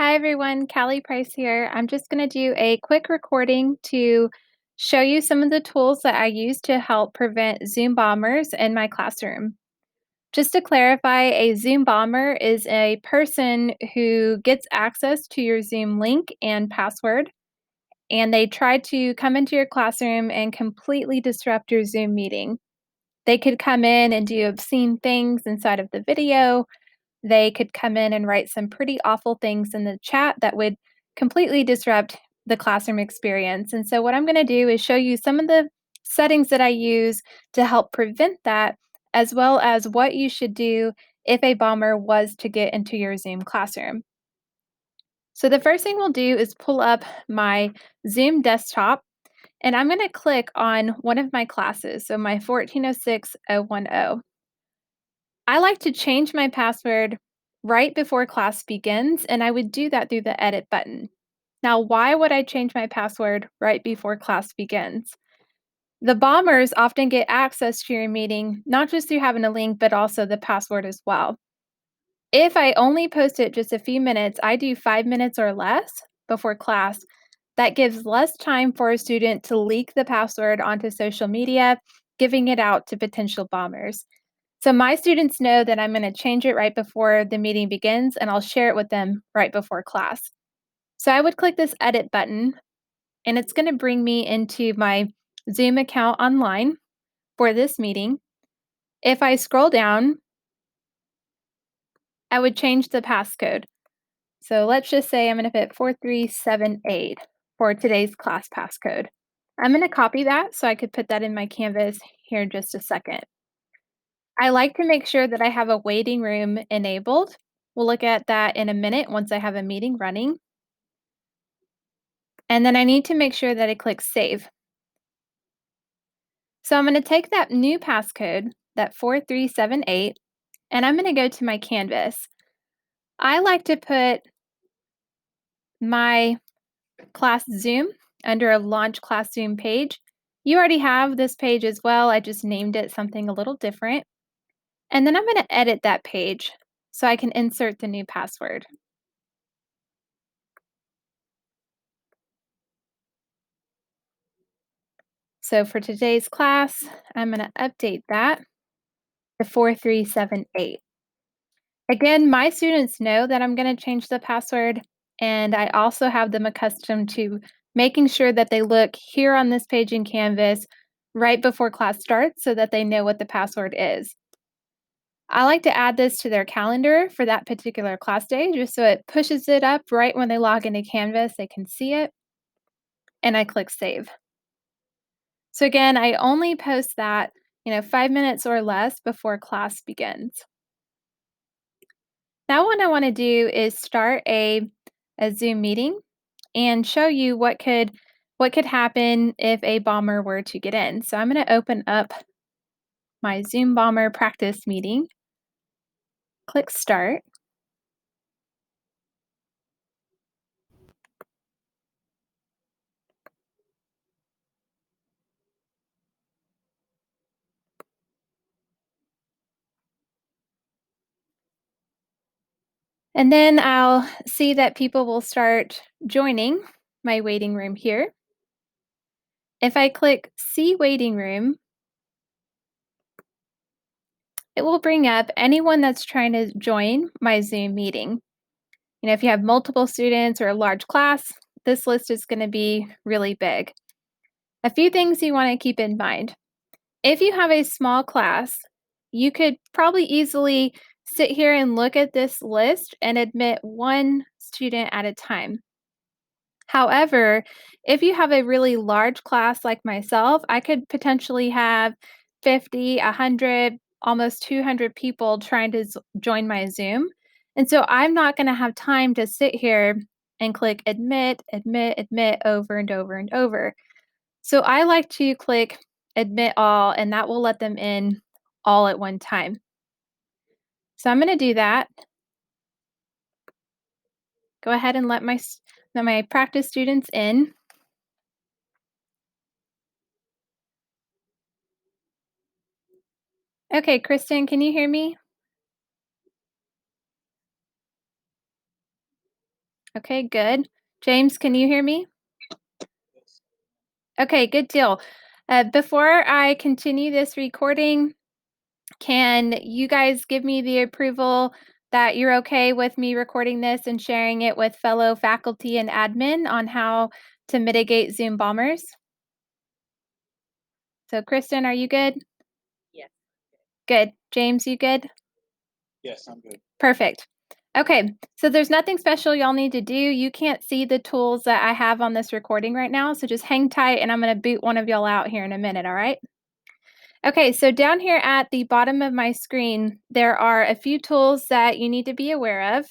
Hi everyone, Callie Price here. I'm just going to do a quick recording to show you some of the tools that I use to help prevent Zoom bombers in my classroom. Just to clarify, a Zoom bomber is a person who gets access to your Zoom link and password, and they try to come into your classroom and completely disrupt your Zoom meeting. They could come in and do obscene things inside of the video. They could come in and write some pretty awful things in the chat that would completely disrupt the classroom experience. And so, what I'm going to do is show you some of the settings that I use to help prevent that, as well as what you should do if a bomber was to get into your Zoom classroom. So, the first thing we'll do is pull up my Zoom desktop, and I'm going to click on one of my classes, so my 1406010. I like to change my password right before class begins, and I would do that through the edit button. Now, why would I change my password right before class begins? The bombers often get access to your meeting, not just through having a link, but also the password as well. If I only post it just a few minutes, I do 5 minutes or less before class. That gives less time for a student to leak the password onto social media, giving it out to potential bombers. So my students know that I'm going to change it right before the meeting begins, and I'll share it with them right before class. So I would click this edit button, and it's going to bring me into my Zoom account online for this meeting. If I scroll down, I would change the passcode. So let's just say I'm going to put 4378 for today's class passcode. I'm going to copy that so I could put that in my Canvas here in just a second. I like to make sure that I have a waiting room enabled. We'll look at that in a minute once I have a meeting running. And then I need to make sure that I click save. So I'm going to take that new passcode, that 4378, and I'm going to go to my Canvas. I like to put my class Zoom under a launch class Zoom page. You already have this page as well. I just named it something a little different. And then I'm going to edit that page so I can insert the new password. So for today's class, I'm going to update that to 4378. Again, my students know that I'm going to change the password, and I also have them accustomed to making sure that they look here on this page in Canvas right before class starts so that they know what the password is. I like to add this to their calendar for that particular class day just so it pushes it up right when they log into Canvas, they can see it, and I click save. So again, I only post that, 5 minutes or less before class begins. Now what I want to do is start a Zoom meeting and show you what could happen if a bomber were to get in. So I'm going to open up my Zoom bomber practice meeting. Click start. And then I'll see that people will start joining my waiting room here. If I click see waiting room, it will bring up anyone that's trying to join my Zoom meeting. If you have multiple students or a large class, this list is going to be really big. A few things you want to keep in mind. If you have a small class, you could probably easily sit here and look at this list and admit one student at a time. However, if you have a really large class like myself, I could potentially have 50, 100, almost 200 people trying to join my Zoom. And so I'm not going to have time to sit here and click admit, admit, admit over and over and over. So I like to click admit all, and that will let them in all at one time. So I'm going to do that. Go ahead and let my practice students in. Okay, Kristen, can you hear me? Okay, good. James, can you hear me? Okay, good deal. Before I continue this recording, can you guys give me the approval that you're okay with me recording this and sharing it with fellow faculty and admin on how to mitigate Zoom bombers? So, Kristen, are you good? Yes. Good. James, you good? Yes, I'm good. Perfect. Okay, so there's nothing special y'all need to do. You can't see the tools that I have on this recording right now, so just hang tight and I'm going to boot one of y'all out here in a minute, all right? Okay, so down here at the bottom of my screen, there are a few tools that you need to be aware of.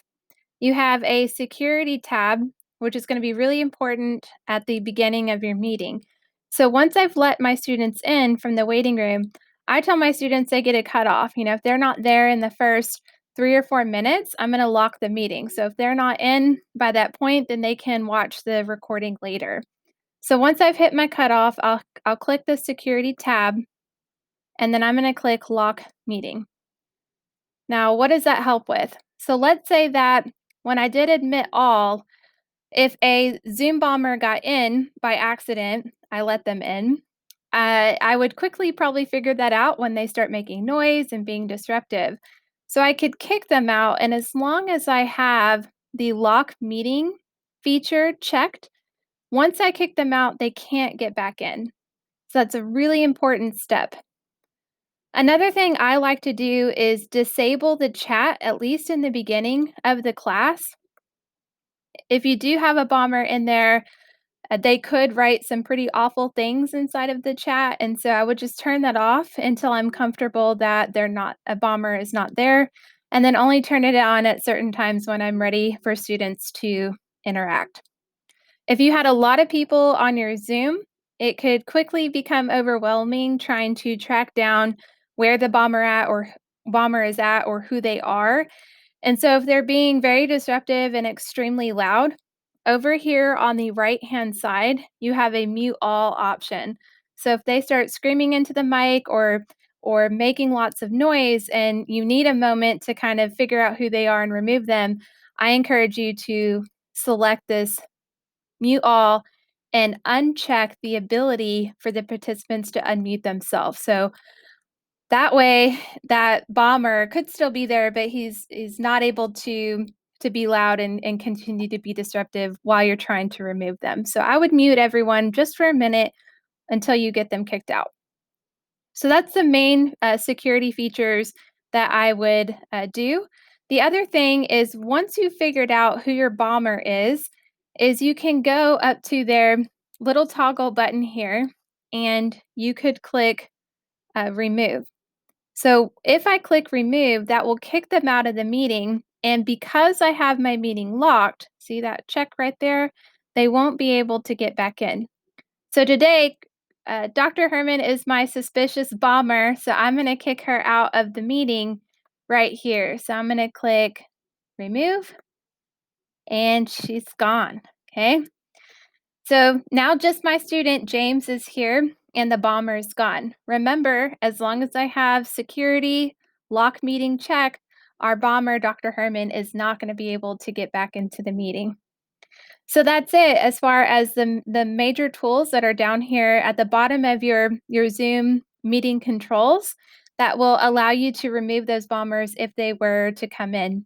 You have a security tab, which is going to be really important at the beginning of your meeting. So once I've let my students in from the waiting room, I tell my students they get a cutoff. You know, if they're not there in the first 3 or 4 minutes, I'm going to lock the meeting. So if they're not in by that point, then they can watch the recording later. So once I've hit my cutoff, I'll click the security tab and then I'm going to click lock meeting. Now, what does that help with? So let's say that when I did admit all, if a Zoom bomber got in by accident, I let them in. I would quickly probably figure that out when they start making noise and being disruptive. So I could kick them out. And as long as I have the lock meeting feature checked, once I kick them out, they can't get back in. So that's a really important step. Another thing I like to do is disable the chat, at least in the beginning of the class. If you do have a bomber in there, they could write some pretty awful things inside of the chat, and so I would just turn that off until I'm comfortable that a bomber is not there, and then only turn it on at certain times when I'm ready for students to interact. If you had a lot of people on your Zoom, it could quickly become overwhelming trying to track down where the bomber is at or who they are. And so if they're being very disruptive and extremely loud, over here on the right-hand side, you have a mute all option. So if they start screaming into the mic or making lots of noise and you need a moment to kind of figure out who they are and remove them, I encourage you to select this mute all and uncheck the ability for the participants to unmute themselves. So that way, that bomber could still be there, but he's not able to be loud and continue to be disruptive while you're trying to remove them. So I would mute everyone just for a minute until you get them kicked out. So that's the main security features that I would do. The other thing is once you've figured out who your bomber is you can go up to their little toggle button here and you could click remove. So if I click remove, that will kick them out of the meeting. And because I have my meeting locked, see that check right there, they won't be able to get back in. So today, Dr. Herman is my suspicious bomber. So I'm going to kick her out of the meeting right here. So I'm going to click remove and she's gone. Okay. So now just my student, James, is here and the bomber is gone. Remember, as long as I have security, lock meeting check, our bomber, Dr. Herman, is not going to be able to get back into the meeting. So that's it as far as the major tools that are down here at the bottom of your Zoom meeting controls that will allow you to remove those bombers if they were to come in.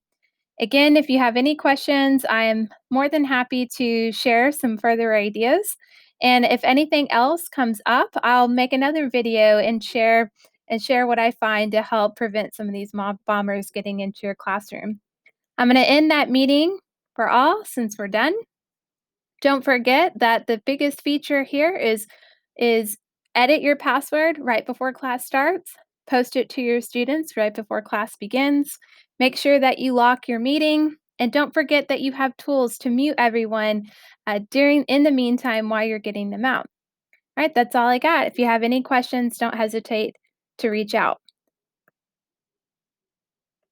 Again, if you have any questions, I am more than happy to share some further ideas. And if anything else comes up, I'll make another video and share what I find to help prevent some of these mob bombers getting into your classroom. I'm going to end that meeting for all since we're done. Don't forget that the biggest feature here is edit your password right before class starts, post it to your students right before class begins. Make sure that you lock your meeting, and don't forget that you have tools to mute everyone in the meantime while you're getting them out. All right, that's all I got. If you have any questions, don't hesitate to reach out.